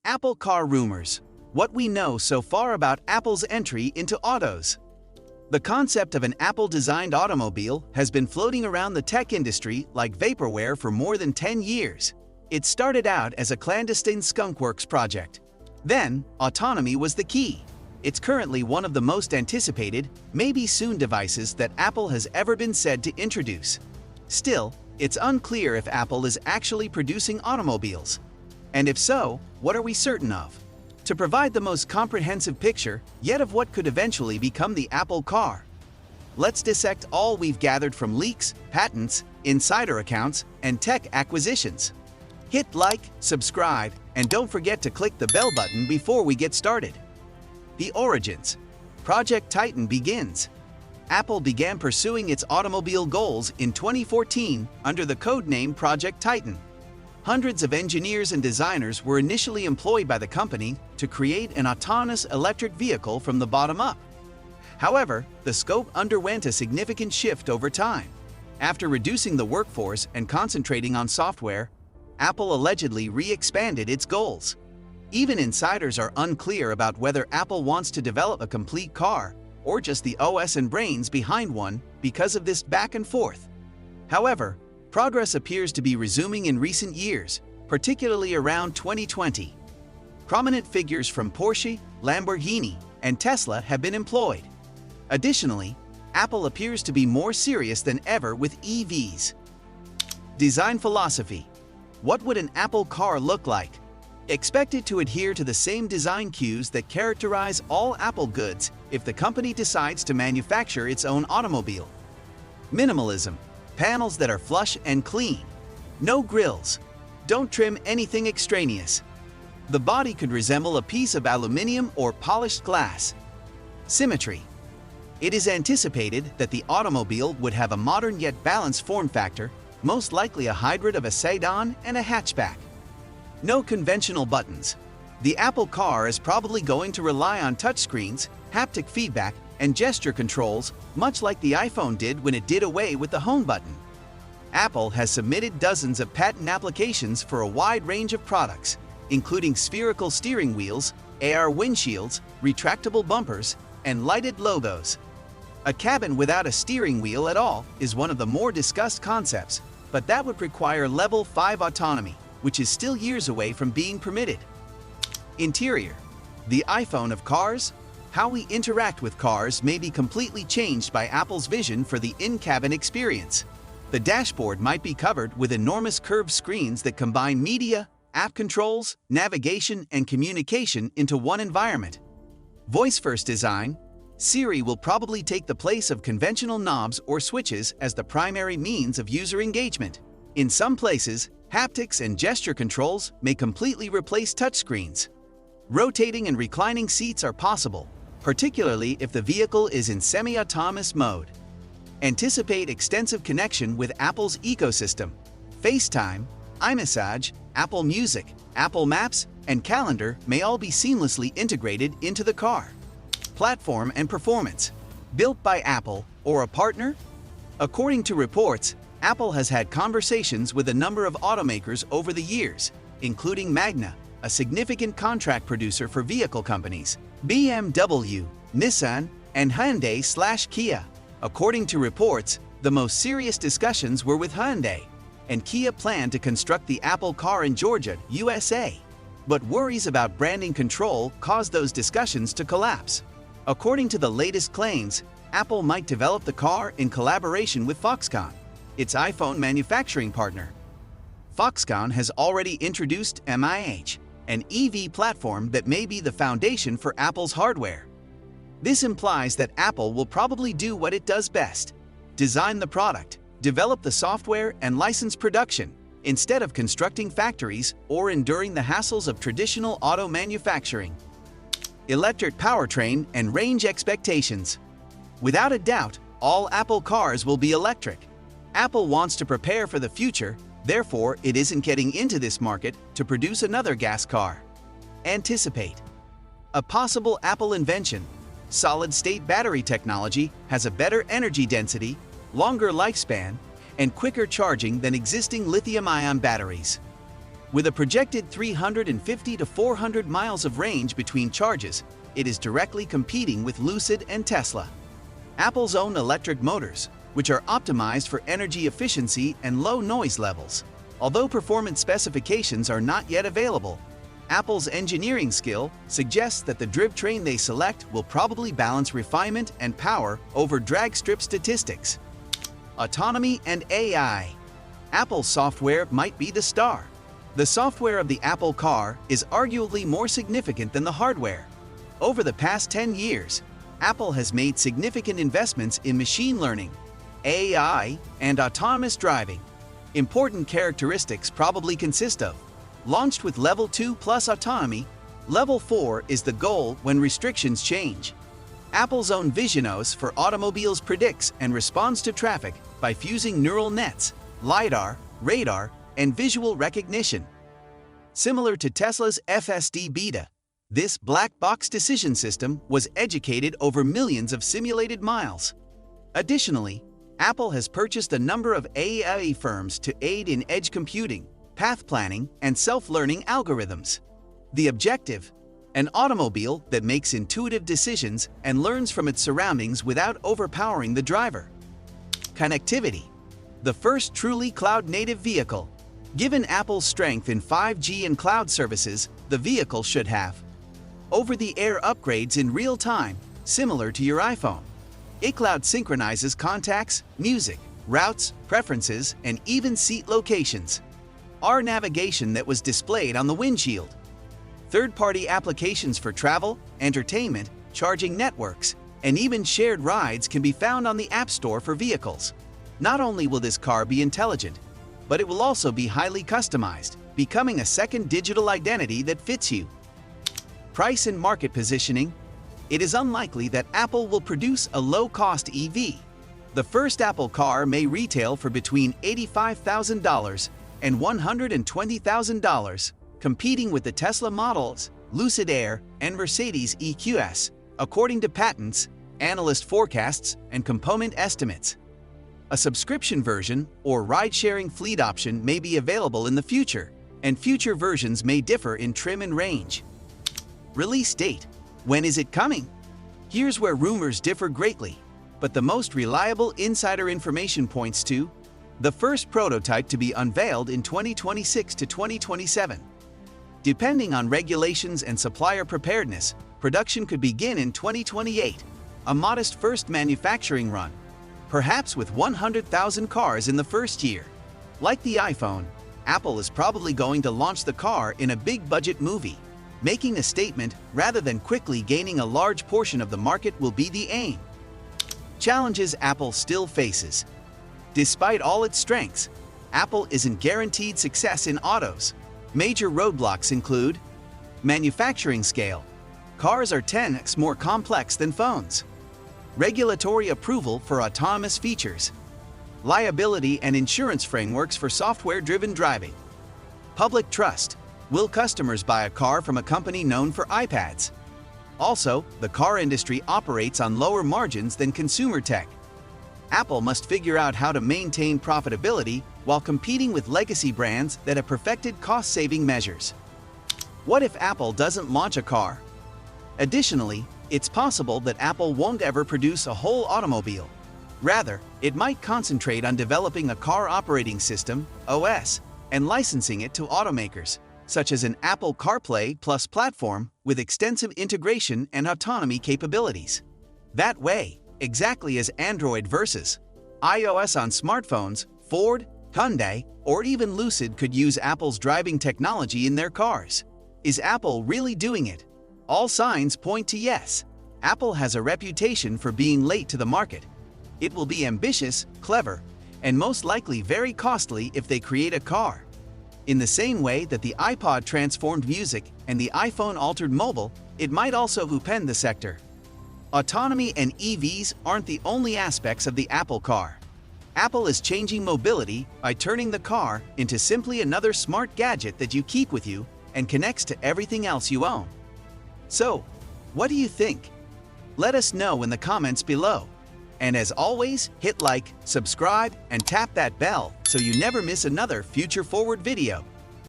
Apple car rumors. What we know so far about Apple's entry into autos. The concept of an Apple-designed automobile has been floating around the tech industry like vaporware for more than 10 years. It started out as a clandestine skunkworks project. Then, autonomy was the key. It's currently one of the most anticipated, maybe soon devices that Apple has ever been said to introduce. Still, it's unclear if Apple is actually producing automobiles. And if so, what are we certain of? To provide the most comprehensive picture yet of what could eventually become the Apple car, let's dissect all we've gathered from leaks, patents, insider accounts, and tech acquisitions. Hit like, subscribe, and don't forget to click the bell button before we get started. The origins. Project Titan begins. Apple began pursuing its automobile goals in 2014 under the codename Project Titan. Hundreds of engineers and designers were initially employed by the company to create an autonomous electric vehicle from the bottom up. However, the scope underwent a significant shift over time. After reducing the workforce and concentrating on software, Apple allegedly re-expanded its goals. Even insiders are unclear about whether Apple wants to develop a complete car or just the OS and brains behind one because of this back and forth. However, progress appears to be resuming in recent years, particularly around 2020. Prominent figures from Porsche, Lamborghini, and Tesla have been employed. Additionally, Apple appears to be more serious than ever with EVs. Design philosophy. What would an Apple car look like? Expected to adhere to the same design cues that characterize all Apple goods if the company decides to manufacture its own automobile. Minimalism. Panels that are flush and clean. No grills. Don't trim anything extraneous. The body could resemble a piece of aluminum or polished glass. Symmetry. It is anticipated that the automobile would have a modern yet balanced form factor, most likely a hybrid of a sedan and a hatchback. No conventional buttons. The Apple car is probably going to rely on touchscreens, haptic feedback, and gesture controls, much like the iPhone did when it did away with the home button. Apple has submitted dozens of patent applications for a wide range of products, including spherical steering wheels, AR windshields, retractable bumpers, and lighted logos. A cabin without a steering wheel at all is one of the more discussed concepts, but that would require Level 5 autonomy, which is still years away from being permitted. Interior. The iPhone of cars. How we interact with cars may be completely changed by Apple's vision for the in-cabin experience. The dashboard might be covered with enormous curved screens that combine media, app controls, navigation, and communication into one environment. Voice-first design. Siri will probably take the place of conventional knobs or switches as the primary means of user engagement. In some places, haptics and gesture controls may completely replace touchscreens. Rotating and reclining seats are possible, particularly if the vehicle is in semi-autonomous mode. Anticipate extensive connection with Apple's ecosystem. FaceTime, iMessage, Apple Music, Apple Maps, and Calendar may all be seamlessly integrated into the car. Platform and performance. Built by Apple or a partner? According to reports, Apple has had conversations with a number of automakers over the years, including Magna, a significant contract producer for vehicle companies, BMW, Nissan, and Hyundai/Kia. According to reports, the most serious discussions were with Hyundai, and Kia planned to construct the Apple car in Georgia, USA. But worries about branding control caused those discussions to collapse. According to the latest claims, Apple might develop the car in collaboration with Foxconn, its iPhone manufacturing partner. Foxconn has already introduced MIH, an EV platform that may be the foundation for Apple's hardware. This implies that Apple will probably do what it does best: design the product, develop the software, and license production, instead of constructing factories or enduring the hassles of traditional auto manufacturing. Electric powertrain and range expectations. Without a doubt, all Apple cars will be electric. Apple wants to prepare for the future, therefore it isn't getting into this market to produce another gas car. Anticipate. A possible Apple invention. Solid-state battery technology has a better energy density, longer lifespan, and quicker charging than existing lithium-ion batteries. With a projected 350 to 400 miles of range between charges, it is directly competing with Lucid and Tesla. Apple's own electric motors, which are optimized for energy efficiency and low noise levels. Although performance specifications are not yet available, Apple's engineering skill suggests that the drivetrain they select will probably balance refinement and power over drag strip statistics. Autonomy and AI. Apple's software might be the star. The software of the Apple car is arguably more significant than the hardware. Over the past 10 years, Apple has made significant investments in machine learning, AI, and autonomous driving. Important characteristics probably consist of: launched with Level 2 plus autonomy, Level 4 is the goal when restrictions change. Apple's own VisionOS for automobiles predicts and responds to traffic by fusing neural nets, LiDAR, radar, and visual recognition. Similar to Tesla's FSD Beta, this black box decision system was educated over millions of simulated miles. Additionally, Apple has purchased a number of AI firms to aid in edge computing, path planning, and self-learning algorithms. The objective: an automobile that makes intuitive decisions and learns from its surroundings without overpowering the driver. Connectivity. The first truly cloud-native vehicle. Given Apple's strength in 5G and cloud services, the vehicle should have over-the-air upgrades in real time, similar to your iPhone. iCloud synchronizes contacts, music, routes, preferences, and even seat locations. Our navigation that was displayed on the windshield. Third-party applications for travel, entertainment, charging networks, and even shared rides can be found on the App Store for vehicles. Not only will this car be intelligent, but it will also be highly customized, becoming a second digital identity that fits you. Price and market positioning. It is unlikely that Apple will produce a low-cost EV. The first Apple car may retail for between $85,000 and $120,000, competing with the Tesla models, Lucid Air, and Mercedes EQS, according to patents, analyst forecasts, and component estimates. A subscription version or ride-sharing fleet option may be available in the future, and future versions may differ in trim and range. Release date. When is it coming? Here's where rumors differ greatly, but the most reliable insider information points to the first prototype to be unveiled in 2026 to 2027. Depending on regulations and supplier preparedness, production could begin in 2028, a modest first manufacturing run, perhaps with 100,000 cars in the first year. Like the iPhone, Apple is probably going to launch the car in a big-budget movie. Making a statement rather than quickly gaining a large portion of the market will be the aim. Challenges Apple still faces. Despite all its strengths, Apple isn't guaranteed success in autos. Major roadblocks include manufacturing scale. Cars are 10x more complex than phones. Regulatory approval for autonomous features. Liability and insurance frameworks for software-driven driving. Public trust. Will customers buy a car from a company known for iPads? Also, the car industry operates on lower margins than consumer tech. Apple must figure out how to maintain profitability while competing with legacy brands that have perfected cost-saving measures. What if Apple doesn't launch a car? Additionally, it's possible that Apple won't ever produce a whole automobile. Rather, it might concentrate on developing a car operating system, OS, and licensing it to automakers, such as an Apple CarPlay Plus platform with extensive integration and autonomy capabilities. That way, exactly as Android versus iOS on smartphones, Ford, Hyundai, or even Lucid could use Apple's driving technology in their cars. Is Apple really doing it? All signs point to yes. Apple has a reputation for being late to the market. It will be ambitious, clever, and most likely very costly if they create a car. In the same way that the iPod transformed music and the iPhone altered mobile, it might also upend the sector. Autonomy and EVs aren't the only aspects of the Apple car. Apple is changing mobility by turning the car into simply another smart gadget that you keep with you and connects to everything else you own. So, what do you think? Let us know in the comments below. And as always, hit like, subscribe, and tap that bell so you never miss another future forward video.